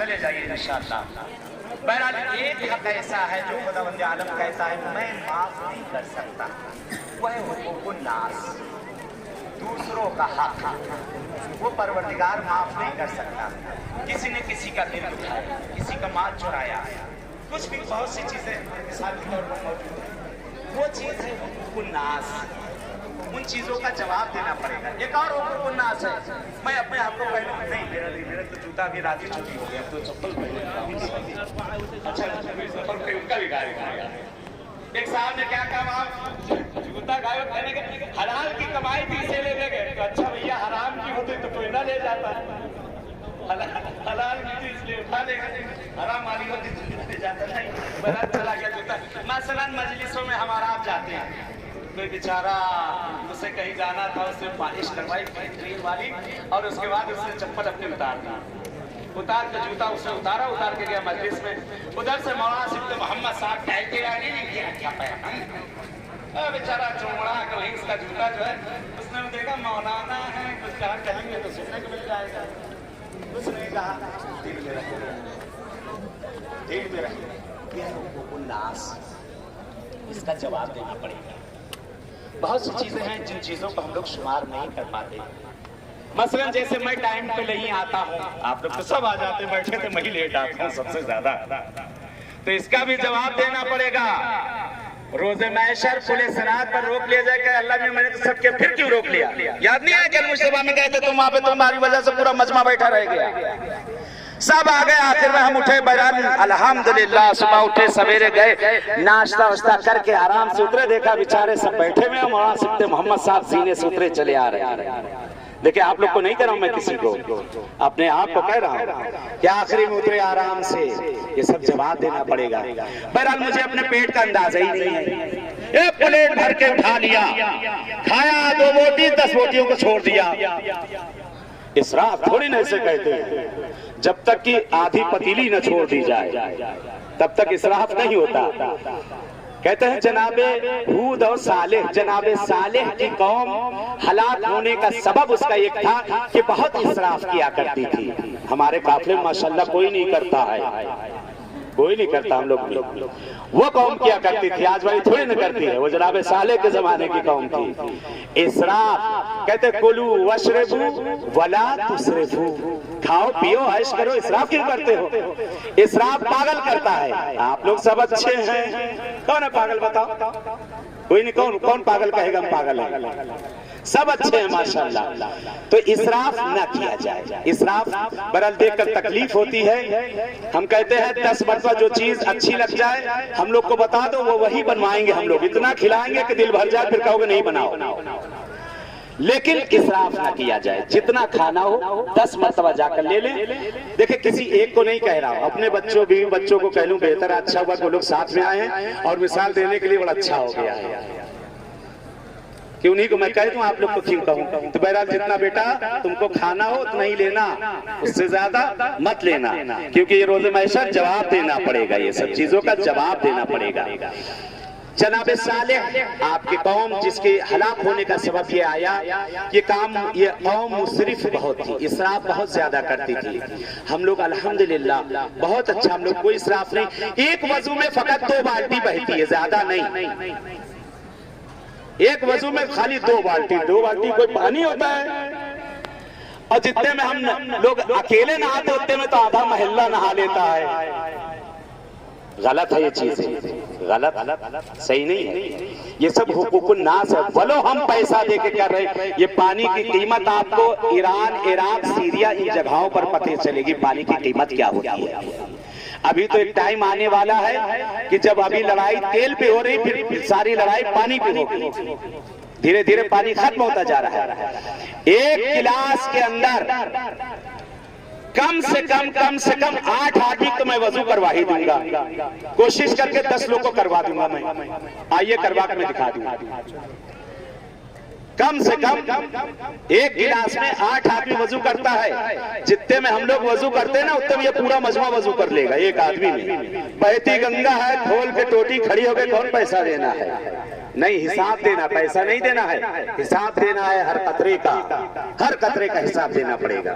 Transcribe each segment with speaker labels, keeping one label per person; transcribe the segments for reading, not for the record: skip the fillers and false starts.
Speaker 1: چلے جائیے انشاءاللہ۔ بہرحال ایک حق ایسا ہے جو خداوند عالم کہتا ہے میں معاف نہیں کر سکتا، وہ ہے حقوق الناس، دوسروں کا حق وہ پروردگار معاف نہیں کر سکتا۔ کسی نے کسی کا دل دکھایا، کسی کا مال چرایا، کچھ بھی بہت سی چیزیں مثال کے طور پر موجود ہیں، وہ چیز ہے حقوق الناس، ان چیزوں کا جواب دینا پڑے گا۔ ایک اور حقوق الناس ہے، میں اپنے آپ کو پہلے نہیں میرا تو جوتا بھی رات ہی چھوٹی ہو گیا، اب تو چپل پہنے اچھا چپل پہ ان کا بھی گائے گا۔ ایک صاحب نے کیا کہا، آپ جوتا گائے کہنے کے حلال کی کمائی بھی اسے لے گئے، تو اچھا بھیا حرام کی ہوتی تو کوئی نہ لے جاتا، حلال کی اس لیے اٹھا لے گئے، حرام والی ہوتی تو لے جاتا نہیں، بہت چلا گیا جوتا۔ مثلا مجلسوں میں ہمارا آپ جاتے ہیں، کوئی بیچارہ اسے کہیں جانا تھا، اس نے پالش کروائی بہترین والی، اور اس کے بعد اس نے چپل اپنے اتار دی، اتار کے جوتا اسے اتار کے گیا مجلس میں، ادھر سے مولانا صفت محمد صاحب کہتے آگے نہیں کیا کیا پیغام، بیچارہ چوڑا کہ وہیں اس کا جوتا جو ہے، اس نے دیکھا مولانا ہے، کچھ کہا کہیں گے تو سننے کو مل جائے گا، اس نے کہا دل میں رکھے، دل میں رکھے، یہ حقوق الناس، اس کا جواب دینا پڑے گا۔ بہت سی چیزیں ہیں جن چیزوں کو ہم لوگ شمار نہیں کر پاتے، مثلا جیسے میں ٹائم پہ نہیں آتا ہوں، آپ لوگ تو سب آ جاتے، بیٹھے تھے میں ہی لیٹ آتا ہوں سب سے زیادہ، تو اس کا بھی جواب دینا پڑے گا۔ روز محشر پورے صراط پر روک لیا جائے کہ اللہ میں نے تو سب کے پھر کیوں روک لیا؟ یاد نہیں آیا کہ المجتبیٰ میں کہتے تم وہاں پہ تمہاری وجہ سے پورا مجمع بیٹھا رہ گیا، سب آ گئے، آخر میں ہم اٹھے، بہرحال الحمدللہ صبح اٹھے سویرے گئے، ناشتہ واشتہ کر کے آرام سے اترے، دیکھا بیچارے سب بیٹھے ہوئے، مولانا صفت محمد صاحب سینے سے اترے چلے آ رہے ہیں۔ دیکھیں آپ لوگ کو نہیں کہہ رہا ہوں میں کسی کو، اپنے آپ کو کہہ رہا ہوں کہ آخری میں اترے آرام سے، یہ سب جواب دینا پڑے گا۔ بہرحال مجھے اپنے پیٹ کا اندازہ ہی نہیں ہے، ایک پلیٹ بھر کے اٹھا لیا، کھایا 2 روٹی 10 روٹیوں کو چھوڑ دیا۔ اسراف تھوڑی نہ اسے کہتے ہیں، جب تک کہ آدھی پتیلی نہ چھوڑ دی جائے تب تک اسراف نہیں ہوتا۔ کہتے ہیں جناب ہود اور صالح، جناب صالح کی قوم ہلاک ہونے کا سبب اس کا ایک تھا کہ بہت اسراف کیا کرتی تھی۔ ہمارے قافلے میں ماشاءاللہ کوئی نہیں کرتا ہے، کوئی نہیں کرتا، ہم لوگ وہ قوم کیا کرتی تھی، آج والی تھوڑی نہ کرتی ہے، وہ جناب صالح کے زمانے کی قوم تھی۔ اسراف کہتے کلو واشربو ولا تسرفو، کھاؤ پیو عیش کرو، اسراف کیوں کرتے ہو؟ اسراف پاگل کرتا ہے۔ آپ لوگ سب اچھے ہیں، کون ہے پاگل بتاؤ؟ کوئی نہیں، کون پاگل کہے گا ہم پاگل ہیں؟ سب اچھے ہیں ماشاءاللہ۔ تو اسراف نہ کیا جائے، اسراف برحال دیکھ کر تکلیف ہوتی ہے۔ ہم کہتے ہیں 10 مرتبہ جو چیز اچھی لگ جائے ہم لوگ کو بتا دو، وہ وہی بنوائیں گے، ہم لوگ اتنا کھلائیں گے کہ دل بھر جائے، پھر کہو گے نہیں بناؤ۔ لیکن اسراف نہ کیا جائے، جتنا کھانا ہو 10 مرتبہ جا کر لے لیں۔ دیکھیں کسی ایک کو نہیں کہہ رہا ہوں، اپنے بچوں بیوی بچوں کو کہہ لوں بہتر اچھا ہوا کہ وہ لوگ ساتھ میں آئے ہیں اور مثال دینے کے لیے بڑا اچھا ہو گیا ہے کہ انہی کو میں کہہ دوں آپ لوگ کو کیوں کہوں۔ تو بہرحال جتنا بیٹا تم کو کھانا ہو اتنا ہی لینا، اس سے زیادہ مت لینا، کیونکہ یہ روز محشر جواب دینا پڑے گا، یہ سب چیزوں کا جواب دینا پڑے گا۔ جناب صالح آپ کی قوم جس کے ہلاک ہونے کا سبب یہ آیا، یہ قوم مسرف بہت تھی، اسراف بہت زیادہ کرتی تھی۔ ہم لوگ الحمدللہ بہت اچھا، ہم لوگ کوئی اسراف نہیں، ایک وضو میں فقط 2 بالٹی بہتی ہے، زیادہ نہیں، ایک وضو میں خالی 2 بالٹی کوئی پانی ہوتا ہے، اور جتنے میں ہم لوگ اکیلے نہاتے اتنے میں تو آدھا محلہ نہا لیتا ہے۔ غلط ہے یہ چیز، غلط، صحیح نہیں ہے، یہ سب حقوق الناس ہے۔ ولو ہم پیسہ دے کے کر رہے ہیں، یہ پانی کی قیمت آپ کو ایران، عراق، سیریا ان جگہوں پر پتہ چلے گی پانی کی قیمت کیا ہوتی ہے۔ ابھی تو ایک ٹائم آنے والا ہے کہ جب ابھی لڑائی تیل پہ ہو رہی، پھر ساری لڑائی پانی پہ ہوگی، دھیرے دھیرے پانی ختم ہوتا جا رہا ہے۔ ایک گلاس کے اندر کم سے کم 8 آدمی تو میں وضو کروا ہی دوں گا، کوشش کر کے 10 لوگ کو کروا دوں گا میں، آئیے کروا کے میں دکھا دوں گا۔ کم سے کم ایک گلاس میں 8 آدمی وضو کرتا ہے، جتنے میں ہم لوگ وضو کرتے ہیں نا اتنے میں یہ پورا مجمع وضو کر لے گا ایک آدمی میں۔ بہتی گنگا ہے، کھول کے ٹوٹی کھڑی ہو گئی، کون پیسہ دینا ہے؟ نہیں، حساب دینا، پیسہ نہیں دینا ہے، حساب دینا ہے ہر قطرے کا، ہر قطرے کا حساب دینا پڑے گا۔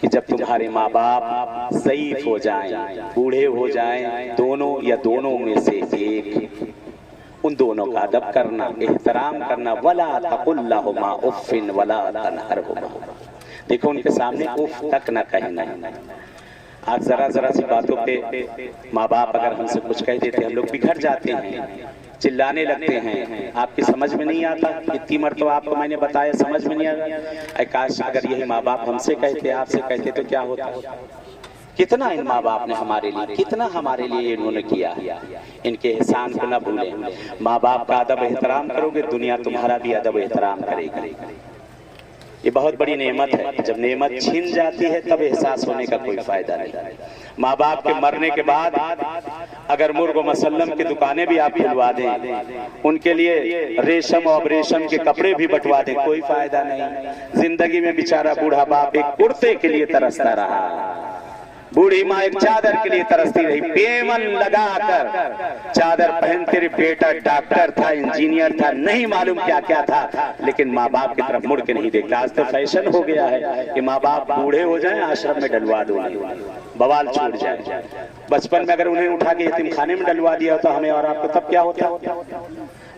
Speaker 2: کہ جب تمہارے ماں باپ ضعیف ہو جائیں، بوڑھے ہو جائیں، دونوں یا دونوں میں سے ایک، ان دونوں کا ادب کرنا، احترام کرنا، وَلَا تَقُلْ لَهُمَا اُفٍّ وَلَا تَنْهَرْهُمَا، دیکھو ان کے سامنے اف تک نہ کہنا۔ آج ذرا سی باتوں پہ ماں باپ اگر ہم سے کچھ کہہ دیتے ہم لوگ بگھر جاتے ہیں، چلانے لگتے ہیں، آپ کی سمجھ میں نہیں آتا، اتنی مرتبہ آپ کو میں نے بتایا سمجھ میں نہیں آتا۔ اے کاش اگر یہی ماں باپ ہم سے کہتے، آپ سے کہتے تو کیا ہوتا؟ کتنا ان ماں باپ نے ہمارے لیے، کتنا ہمارے لیے انہوں نے کیا، ان کے احسان کو نہ بھولیں۔ ماں باپ کا ادب احترام کرو گے، دنیا تمہارا بھی ادب احترام کرے گی۔ یہ بہت بڑی نعمت ہے، جب نعمت چھن جاتی ہے تب احساس ہونے کا کوئی فائدہ نہیں۔ ماں باپ کے مرنے کے بعد اگر مرغ و مسلم کی دکانیں بھی آپ کھلوا دیں، ان کے لیے ریشم اور ریشم کے کپڑے بھی بٹوا دیں، کوئی فائدہ نہیں۔ زندگی میں بیچارہ بوڑھا باپ ایک کرتے کے لیے ترستا رہا، بوڑھی ماں ایک چادر کے لیے ترستی رہی، پیمن لگا کر چادر پہن، تیرے بیٹا ڈاکٹر تھا، انجینئر تھا، نہیں معلوم کیا کیا تھا، لیکن ماں باپ کی طرف مڑ کے نہیں دیکھتا۔ آج تو فیشن ہو گیا ہے کہ ماں باپ بوڑھے ہو جائیں آشرم میں ڈلوا دو، بوال چھوٹ جائے۔ بچپن میں اگر انہیں اٹھا کے یتیم خانے میں ڈلوا دیا ہوتا ہمیں اور آپ کو، تب کیا ہوتا؟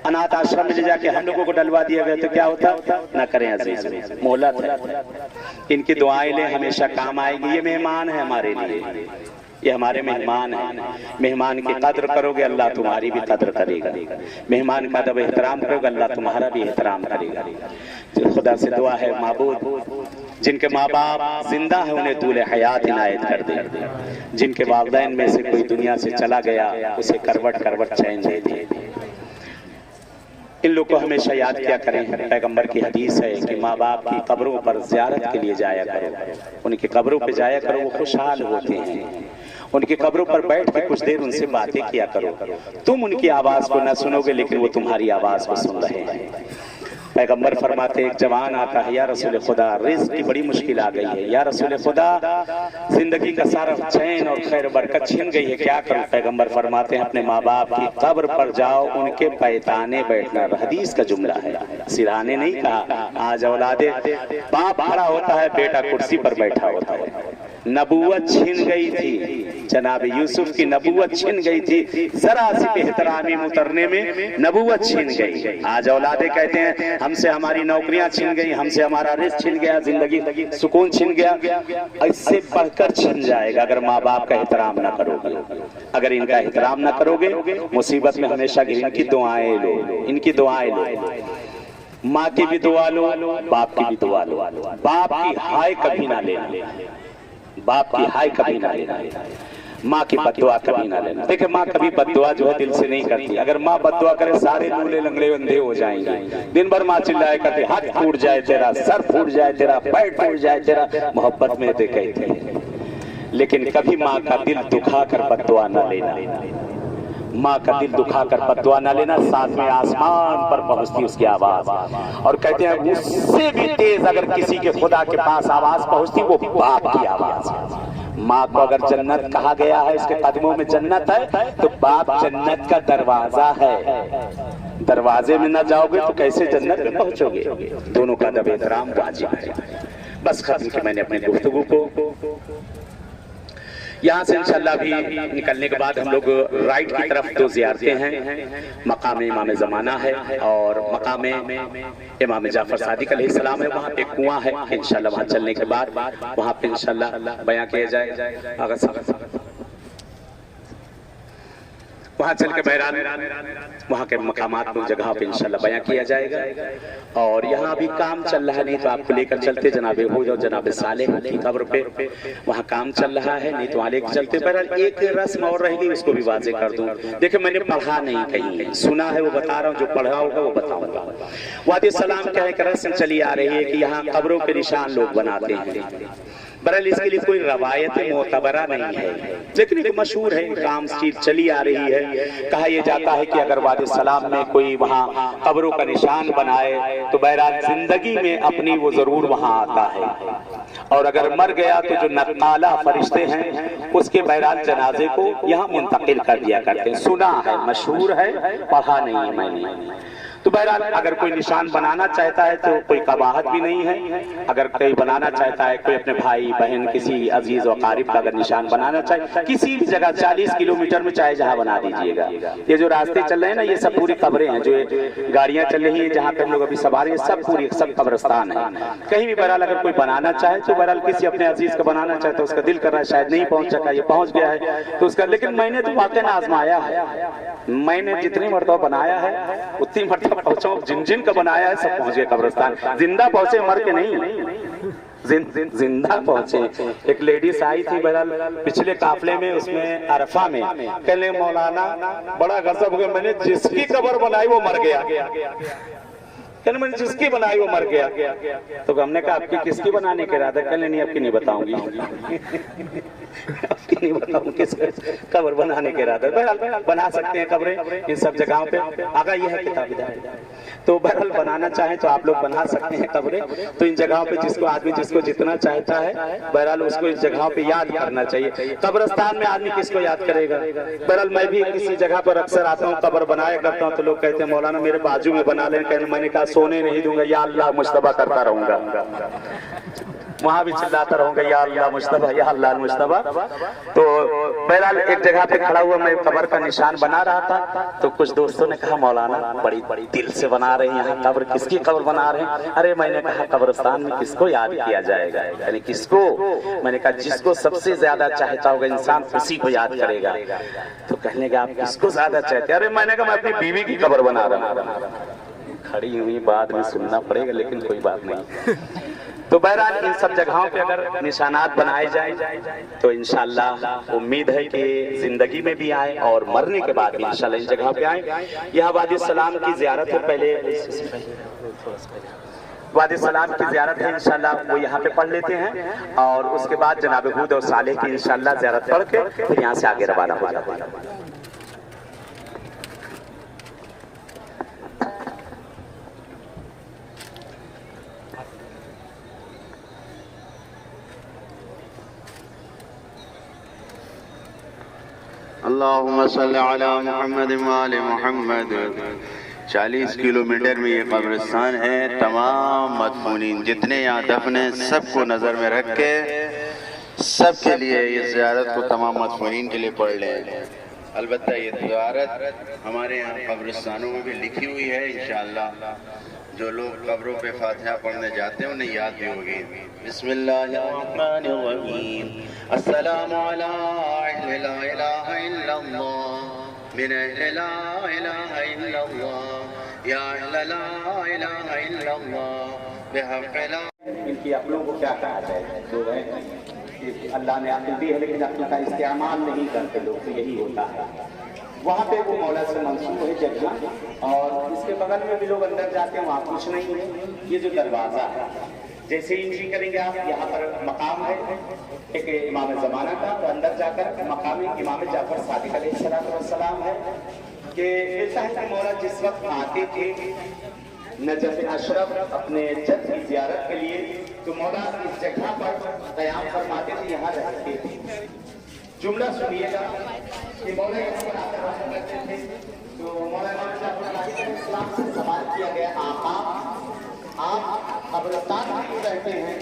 Speaker 2: انات آشرم میں لے جا کے ہم لوگوں کو ڈلوا دیا گیا تو کیا ہوتا؟ نہ کریں عزیز، مہلت ہے۔ ان کی دعائیں لیں، ہمیشہ کام آئے گی۔ یہ مہمان ہے ہمارے لیے، یہ ہمارے مہمان ہیں۔ مہمان کی قدر کرو گے اللہ تمہاری بھی قدر کرے گا، مہمان کا ادب احترام کرو گے اللہ تمہارا بھی احترام کرے گا۔ خدا سے دعا ہے معبود جن کے ماں باپ زندہ ہیں انہیں طول حیات عنایت کر دے، جن کے والدین میں سے کوئی دنیا سے چلا گیا اسے کروٹ کروٹ چین دے دے۔ ان لوگ کو ہمیشہ یاد کیا کریں، پیغمبر کی حدیث ہے کہ ماں باپ کی قبروں پر زیارت کے لیے جایا کرو، ان کی قبروں پہ جایا کرو، وہ خوشحال ہوتے ہیں۔ ان کی قبروں پر بیٹھ کے کچھ دیر ان سے باتیں کیا کرو، تم ان کی آواز کو نہ سنو گے لیکن وہ تمہاری آواز کو سن رہے ہیں۔ پیغمبر فرماتے ایک جوان آتا ہے، یا رسول خدا رزق کی بڑی مشکل آ گئی ہے، یا رسول خدا زندگی کا سارا چین اور خیر برکت چھن گئی ہے، کیا کروں؟ پیغمبر فرماتے ہیں اپنے ماں باپ کی قبر پر جاؤ، ان کے پیتانے بیٹھنا۔ حدیث کا جملہ ہے، سرانے نہیں کہا۔ آج اولادے باپ کھڑا ہوتا ہے، بیٹا کرسی پر بیٹھا ہوتا ہے۔ نبوت چھن گئی تھی، جناب یوسف کی نبوت چھن گئی تھی، ذرا سی احترامی اترنے میں نبوت چھن گئی۔ آج اولادے کہتے ہیں ہم سے ہماری نوکریاں چھن گئی، ہم سے ہمارا رزق چھن گیا، زندگی سکون چھن گیا۔ اس سے بڑھ کر چھن جائے گا اگر ماں باپ کا احترام نہ کرو گے۔ اگر ان کا احترام نہ کرو گے مصیبت میں ہمیشہ ان کی دعائیں لو، ان کی دعائیں لو۔ ماں کی بھی دعا لو، باپ کی بھی دعا لو۔ باپ کی ہائے کبھی نہ لینا، باپ کی ہائے کبھی نہ لینا، ماں کی بد دعا کبھی نہ لینا۔ دیکھیں ماں کبھی بد دعا جو ہے دل سے نہیں کرتی، اگر ماں بد دعا کرے سارے لولے لنگڑے اندھے ہو جائیں گے۔ دن بھر ماں چلائے کرتے ہاتھ پھوٹ جائے تیرا، سر پھوٹ جائے تیرا، پیر پھوٹ جائے تیرا، محبت میں دے کہتے ہیں۔ لیکن کبھی ماں کا دل دکھا کر بد دعا نہ لینا، ماں کا دل دکھا کر بد دعا نہ لینا۔ ساتھ میں آسمان پر پہنچتی اس کی آواز، اور کہتے ہیں اس سے بھی تیز اگر کسی کے خدا کے پاس آواز پہنچتی وہ باپ کی آواز ہے۔ ماں کو اگر جنت کہا گیا ہے، اس کے قدموں میں جنت ہے، تو باپ جنت کا دروازہ ہے۔ دروازے میں نہ جاؤ گے تو کیسے جنت میں پہنچو گے؟ دونوں کا ادب احترام واجب ہے۔ بس ختم کی میں نے اپنی گفتگو کو۔ یہاں سے انشاءاللہ بھی نکلنے کے بعد ہم لوگ رائٹ کی طرف دو زیارتیں ہیں، مقام امام زمانہ ہے اور مقام امام جعفر صادق علیہ السلام ہے۔ وہاں پہ ایک کنواں ہے، انشاءاللہ وہاں چلنے کے بعد وہاں پہ انشاءاللہ بیان کیا جائے۔ وہاں چل کے بہرحال وہاں کے مقامات کو جگہ پہ انشاءاللہ بیان کیا جائے گا۔ اور یہاں ابھی کام چل رہا ہے، نہیں تو آپ کو لے کر چلتے جناب ہود اور جناب صالح کی قبر پہ، وہاں کام چل رہا ہے، نہیں تو وہاں لے کے چلتے۔ بہرحال ایک رسم اور رہ گئی، اس کو بھی واضح کر دوں۔ دیکھیں میں نے پڑھا نہیں کہیں، سنا ہے وہ بتا رہا ہوں، جو پڑھا ہوگا وہ بتاؤں گا۔ وادی السلام کا ایک رسم چلی آ رہی ہے کہ یہاں قبروں کے نشان لوگ بناتے ہیں۔ بہرحال اس کے لیے کوئی روایت معتبرہ نہیں ہے، لیکن ایک مشہور ہے، کام چیز چلی آ رہی ہے۔ کہا یہ جاتا ہے کہ اگر وادی السلام میں کوئی وہاں قبروں کا نشان بنائے تو بہرحال زندگی میں اپنی وہ ضرور وہاں آتا ہے، اور اگر مر گیا تو جو نقالہ فرشتے ہیں اس کے بہرحال جنازے کو یہاں منتقل کر دیا کرتے ہیں۔ سنا ہے، مشہور ہے، پڑھا نہیں ہے میں نے۔ تو بہرحال اگر کوئی نشان بنانا چاہتا ہے تو کوئی قباحت بھی نہیں ہے. اگر کوئی بنانا چاہتا ہے، کوئی اپنے بھائی بہن کسی عزیز و قارب کا اگر نشان بنانا چاہے کسی بھی جگہ 40 کلومیٹر میں چاہے جہاں بنا دیجئے گا. یہ جو راستے چل رہے ہیں نا، یہ سب پوری قبریں ہیں. جو گاڑیاں چل رہی ہیں جہاں پہ ہم لوگ ابھی سوار ہیں، سب قبرستان ہیں. کہیں بھی بہرحال اگر کوئی بنانا چاہے تو بہرحال کسی اپنے عزیز کا بنانا چاہے تو اس کا دل کر رہا ہے شاید نہیں پہنچ سکا، یہ پہنچ گیا ہے تو اس کا. لیکن میں نے تو واقعی آزمایا ہے. میں نے جتنی مرتبہ بنایا ہے اتنی مرتبہ پہنچا. جن کا بنایا ہے سب پہنچ گئے قبرستان. زندہ پہنچے، مر کے نہیں، زندہ پہنچے. ایک لیڈیز آئی تھی بہرحال پچھلے قافلے میں، اس میں عرفہ میں، کہنے مولانا بڑا غضب ہو گیا، میں نے جس کی قبر بنائی وہ مر گیا. کہنے میں نے جس کی بنائی وہ مر گیا. تو ہم نے کہا آپ کی کس کی بنانے کے ارادہ؟ کہنے نہیں، آپ کی نہیں بتاؤں گی، آپ کی نہیں بتاؤں کس قبر بنانے کے ارادہ. بہرحال بنا سکتے ہیں قبریں ان سب جگہوں پہ. آگا یہ ہے کتاب ہدایت. تو بہرحال بنانا چاہیں تو آپ لوگ بنا سکتے ہیں قبریں. تو ان جگہوں پہ جس کو آدمی جس کو جتنا چاہتا ہے بہرحال اس کو اس جگہوں پہ یاد کرنا چاہیے. قبرستان میں آدمی کس کو یاد کرے گا؟ بہرحال میں بھی کسی جگہ پر اکثر آتا ہوں، قبر بنایا کرتا ہوں تو لوگ کہتے ہیں مولانا میرے بازو میں بنا لیں. کہنے میں نے کہا سونے نہیں دوں گا، یا اللہ مجتبیٰ کرتا رہوں گا. وہاں بھی چلاتا رہوں گا یا اللہ مجتبیٰ، یا اللہ مجتبیٰ. تو بہرحال ایک جگہ پہ کھڑا ہوا میں قبر کا نشان بنا رہا تھا تو کچھ دوستوں نے کہا مولانا بڑی دل سے بنا رہے ہیں، یہاں قبر کس کی قبر بنا رہے ہیں؟ ارے میں نے کہا قبرستان میں کس کو یاد کیا جائے گا؟ یعنی کس کو؟ میں نے کہا جس کو سب سے زیادہ چاہتا ہوگا انسان اسی کو یاد کرے گا. تو کہنے گا آپ کس کو زیادہ چاہتے ہیں؟ ارے میں نے کہا میں اپنی بیوی کی قبر بنا رہا ہوں. کھڑی ہوئی بعد میں سننا پڑے گا لیکن کوئی بات نہیں. تو بہرحال ان سب جگہوں پہ اگر نشانات بنائے جائیں تو انشاءاللہ امید ہے کہ زندگی میں بھی آئیں اور مرنے کے بعد بھی انشاءاللہ ان جگہوں پہ آئیں. یہاں وادی السلام کی زیارت ہے. پہلے وادی السلام کی زیارت ہے انشاءاللہ وہ یہاں پہ پڑھ لیتے ہیں اور اس کے بعد جناب ہود اور صالح کی انشاءاللہ زیارت پڑھ کے پھر یہاں سے آگے روانہ ہو جاتے ہیں.
Speaker 3: اللہم صلی علی محمد وآل محمد. 40 کلومیٹر میں یہ قبرستان ہے. تمام مدفونین جتنے یہاں دفن ہیں سب کو نظر میں رکھ کے سب کے لیے یہ زیارت کو تمام مدفونین کے لیے پڑھ لیں. البتہ یہ زیارت ہمارے یہاں قبرستانوں میں بھی لکھی ہوئی ہے. انشاءاللہ جو لوگ قبروں پہ فاتحہ پڑھنے جاتے ہیں انہیں یاد بھی ہوگی. بسم اللہ الرحمن الرحیم. السلام علی اہل لا الہ الا اللہ من اہل لا الہ الا اللہ یا اہل لا الہ الا اللہ بحق لا.
Speaker 2: ان کی عقلوں کو کیا کہا جائے؟ جو ہے اللہ نے عقل دی ہے لیکن عقل کا استعمال نہیں کرتے لوگ، تو یہی ہوتا ہے. وہاں پہ وہ مولا سے منسوب ہے جگہ اور اس کے بغل میں بھی لوگ اندر جاتے ہیں، وہاں کچھ نہیں ہے. یہ جو دروازہ ہے جیسے انٹری کریں گے آپ، یہاں پر مقام ہے ایک امام زمانہ کا، تو اندر جا کر مقام امام جعفر صادق علیہ السلام ہے کہ ایسا ہے کہ مولا جس وقت آتے تھے نجف اشرف اپنے جد کی زیارت کے لیے تو مولا اس جگہ پر قیام فرماتے تھے، یہاں رہتے تھے. جملہ سنیے گا کہ مولا یہاں پر آتے کرتے تھے تو مولانا اسلام سے سوال کیا گیا آپ قبرستان میں کیوں رہتے ہیں؟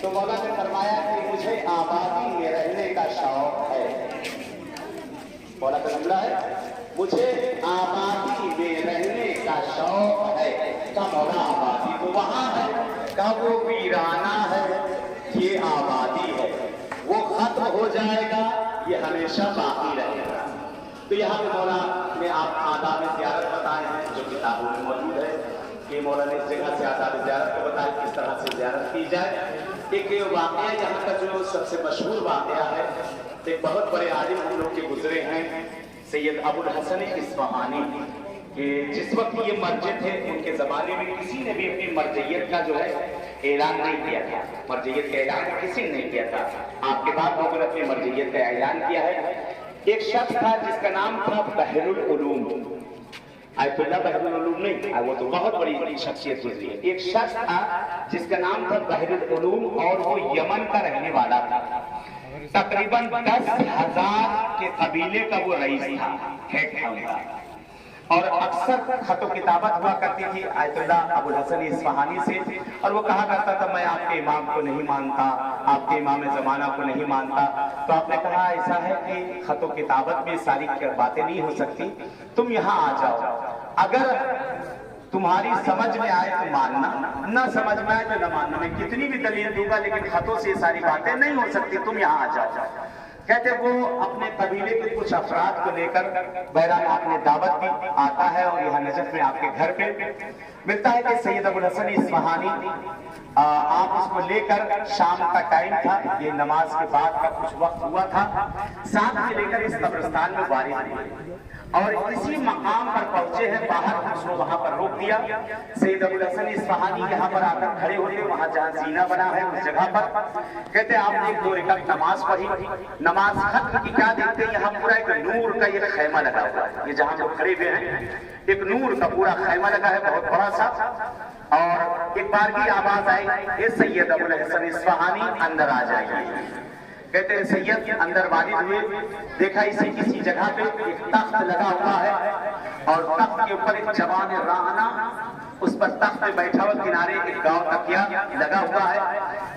Speaker 2: تو مولا نے فرمایا کہ مجھے آبادی میں رہنے کا شوق ہے. مولا کا جملہ ہے مجھے آبادی میں رہنے کا شوق ہے. کا مولا آبادی تو وہاں ہے، کا وہ ویرانہ ہے، یہ آبادی ہے، وہ ختم ہو جائے گا، یہ ہمیشہ باقی رہے گا. تو یہاں پہ مولا نے آپ آداب زیارت بتائے ہیں جو کتابوں میں موجود ہے کہ مولا نے اس جگہ سے آداب زیارت کو بتایا کس طرح سے زیارت کی جائے. ایک واقعہ یہاں کا جو سب سے مشہور واقعہ ہے، ایک بہت بڑے عالم ہم لوگ کے گزرے ہیں سید ابو الحسن اصفہانی، کہ جس وقت یہ مرجع تھے ان کے زمانے میں کسی نے بھی اپنی مرجعیت کا جو ہے اعلان نہیں کیا تھا. مرجعیت کا اعلان کسی نے نہیں کیا تھا. آپ کے بعد لوگوں نے اپنی مرجعیت کا اعلان کیا ہے. ایک شخص تھا جس کا نام تھا بحر العلوم. آیت اللہ بحر العلوم نہیں، وہ تو بہت بڑی شخصیت گزری ہے. ایک شخص تھا جس کا نام تھا بحر العلوم اور وہ یمن کا رہنے والا تھا. تقریباً 10,000 کے قبیلے کا وہ رئیس تھا، ہیڈ تھا ان کا. اور اکثر خط و کتابت ہوا کرتی تھی آیت اللہ ابو الحسن اصفہانی سے، اور وہ کہا کرتا تھا میں آپ کے امام کو نہیں مانتا، آپ کے امام زمانہ کو نہیں مانتا۔ تو آپ نے کہا ایسا ہے کہ خط و کتابت میں ساری باتیں نہیں ہو سکتی، تم یہاں آ جاؤ، اگر تمہاری سمجھ میں آئے تو ماننا، نہ سمجھ میں آئے تو نہ ماننا، میں کتنی بھی دلیل دوں گا لیکن خطوں سے یہ ساری باتیں نہیں ہو سکتی، تم یہاں آ جاؤ۔ کہتے وہ اپنے قبیلے کے کچھ افراد کو لے کر بہرحال آپ نے دعوت دی، آتا ہے اور یہاں نجف میں آپ کے گھر پہ ملتا ہے کہ سید ابو الحسن اصفہانی آپ اس کو لے کر، شام کا ٹائم تھا، یہ نماز کے بعد کا کچھ وقت ہوا تھا، ساتھ میں لے کر اس قبرستان میں وارد ہوئے اور اسی مقام پر پہنچے ہیں، باہر اس کو وہاں پر روک دیا۔ سید ابو الحسن اصفہانی یہاں پر آ کر کھڑے ہوتے، وہاں جہاں زینہ بنا ہے اس جگہ پر، کہتے آپ نے ایک دو رکعت نماز پڑھی، نماز ختم کی، کیا دیکھتے ہیں یہاں پورا ایک نور کا یہ خیمہ لگا ہوا ہے، یہ جہاں ہم کھڑے ہوئے ہیں ایک نور کا پورا خیمہ لگا ہے بہت بڑا سا، اور ایک بار کی آواز آئی اے سید ابو الحسن اصفہانی اندر آ جائیے۔ کہتے ہیں سید اندر وارد ہوئے، دیکھا کسی جگہ پہ ایک تخت لگا ہوا ہے اور تخت کے اوپر ایک جوان راہنہ اس پر تخت پہ بیٹھا ہوا، کنارے ایک گاؤں تکیا لگا ہوا ہے۔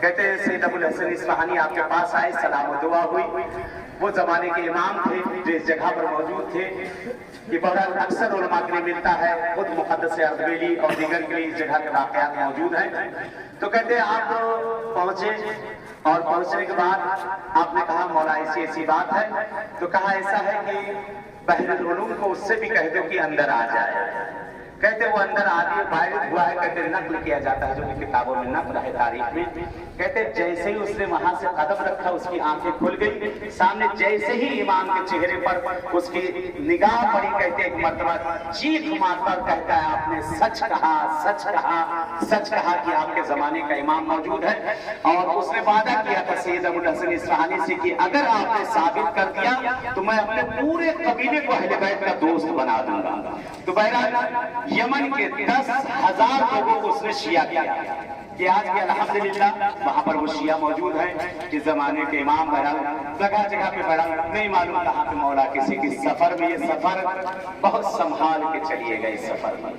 Speaker 2: کہتے ہیں سید ابو الحسن اصفہانی آپ کے پاس آئے، سلام و دعا ہوئی۔ وہ زمانے کے امام تھے جو اس جگہ پر موجود تھے، یہ بہرحال اکثر علماء کے لیے ملتا ہے، خود مقدس اردبیلی اور دیگر کے لیے اس جگہ کے واقعات موجود ہیں۔ تو کہتے ہیں آپ پہنچے اور پہنچنے کے بعد آپ نے کہا مولا ایسی بات ہے، تو کہا ایسا ہے کہ بحر العلوم کو اس سے بھی کہہ دو کہ اندر آ جائے۔ کہتے وہ اندر آدمی باہر ہوا ہے، کہتے نقل کیا جاتا ہے جو کہ کتابوں میں نقل ہے تاریخ میں، کہتے جیسے ہی اس نے وہاں سے قدم رکھا اس کی آنکھیں کھل گئی، سامنے جیسے ہی امام کے چہرے پر اس کی نگاہ پڑی، کہتے ایک مرتبہ چیخ مار کر کہتا ہے آپ نے سچ کہا، سچ کہا، سچ کہا کہ آپ کے زمانے کا امام موجود ہے۔ اور اس نے وعدہ کیا تھا سید ابو الحسن اصفہانی سے کہ اگر آپ نے ثابت کر دیا تو میں اپنے پورے قبیلے کو اہل بیت کا دوست بنا دوں گا۔ تو بہرحال یمن کے 10,000 لوگوں کو اس نے شیعہ کیا کہ آج بھی الحمدللہ وہاں پر وہ شیعہ موجود ہیں۔ اس زمانے کے امام بہرحال جگہ جگہ پہ بہرحال نہیں معلوم کہاں پہ مولا کسی کی سفر میں، یہ سفر بہت سنبھال کے چلیے گئے۔ اس سفر میں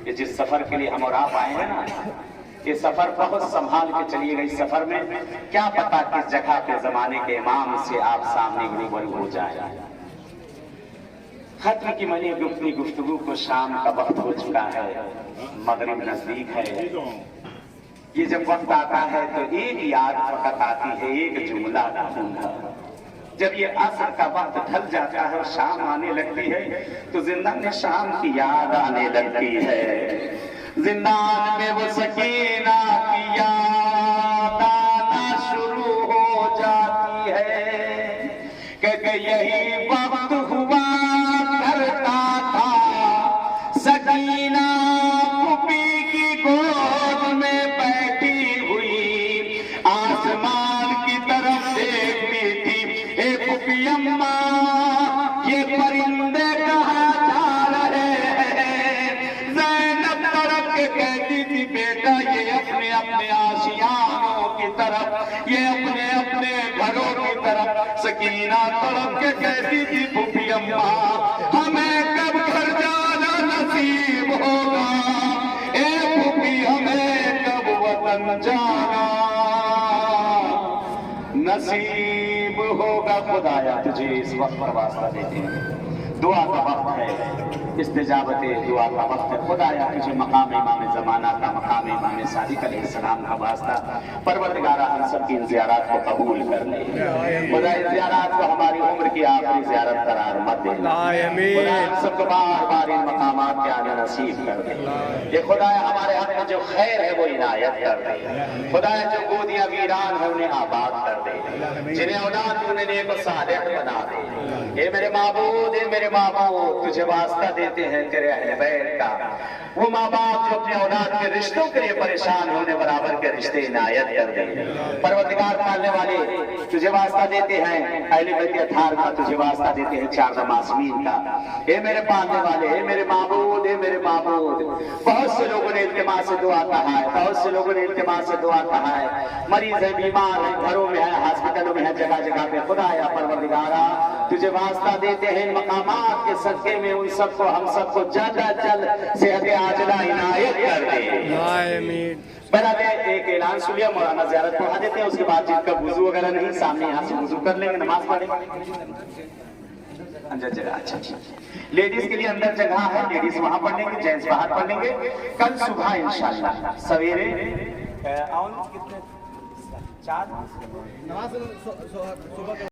Speaker 2: یہ جس سفر کے لیے ہم اور آپ آئے ہیں نا، یہ سفر بہت سنبھال کے چلیے گئے۔ اس سفر میں کیا پتا کس جگہ پہ زمانے کے امام سے آپ سامنے روبرو ہو جائے۔ ختم کی منی گفتگی گفتگو کو شام کا وقت ہو چکا ہے، مغرب نزدیک ہے۔ یہ جب وقت آتا ہے تو ایک یاد فقط آتی ہے، ایک جملہ آتا۔ جب یہ عصر کا وقت ڈھل جاتا ہے اور شام آنے لگتی ہے تو زندان شام کی یاد آنے لگتی ہے۔ زندان میں وہ سکینہ کی یاد آنا شروع ہو جاتی ہے کہ یہی وقت ہوا کرتا تھا سکینہ پھوپھی کی گود میں بیٹھی ہوئی، آسمان کی طرف دیکھتی تھی، اے پھوپھی اماں یہ پرندے کہاں جا رہے ہیں؟ زینب تڑپ کے کہتی تھی بیٹا یہ اپنے اپنے آشیانوں کی طرف، یہ اپنے اپنے گھروں کی طرف۔ سکینہ تڑپ کے کہتی تھی پھوپھی اماں ہمیں کب گھر جانا نصیب ہوگا، اے پھوپھی ہمیں کب وطن جانا نصیب ہوگا۔ خدایا تجھے اس وقت پر واسطہ دیتے ہیں، دعا کا وقت ہے، استجابت دعا کا وقت ہے۔ خدایا تجھے مقام امام زمانہ کا، مقام امام صادق علیہ السلام کا واسطہ، پروردگارہ ہم سب کی ان زیارات کو قبول کر لے۔ خدا ان زیارات کو ہماری عمر کی آخری زیارت قرار مت دے، خدا ہم سب کو بار بار ان مقامات کے آنا نصیب کر دے۔ یہ خدایا ہمارے حق میں جو خیر ہے وہ عنایت کر دے، خدایا جو گودیاں ویران ہیں انہیں آباد کر دے، جنہیں اولاد انہیں نیک و صالح بنا دے۔ اے میرے معبود، اے میرے معبود، تجھے واسطہ دیتے ہیں تیرے اہل بیت کا، وہ ماں باپ جو اپنے اولاد کے رشتوں کے لیے پریشان ہونے برابر کے رشتے عنایت کر دے۔ پروردگار پالنے والے تجھے واسطہ دیتے ہیں اہل بیت اطہار کا، تجھے واسطہ دیتے ہیں 4 معصومین کا۔ اے میرے پالنے والے، اے میرے معبود، اے میرے معبود، بہت سے لوگوں نے التماس سے دعا کہا ہے، بہت سے لوگوں نے التماس سے دعا کہا ہے، مریض ہیں، بیمار ہیں، گھروں میں ہیں، ہاسپٹلوں میں ہیں، جگہ جگہ پہ۔ خدایا پروردگارہ تجھے واسطہ دیتے ہیں مقامات کے صدقے میں ان سب کو ہم سب کو جلد از جلد صحت عاجلہ عنایت کر دے.
Speaker 4: آمین.
Speaker 2: برابر ایک اعلان سن لیا, مولانا زیارت پڑھا دیتے ہیں, اس کے بعد جن کا وضو وغیرہ نہیں سامنے یہاں سے وضو کر لیں گے, نماز پڑھیں گے. اندر جگہ اچھا ٹھیک. لیڈیز کے لیے اندر جگہ ہے, لیڈیز وہاں پڑھ لیں گے, جینٹس باہر پڑھ لیں گے. کل صبح انشاءاللہ سویرے کتنے 4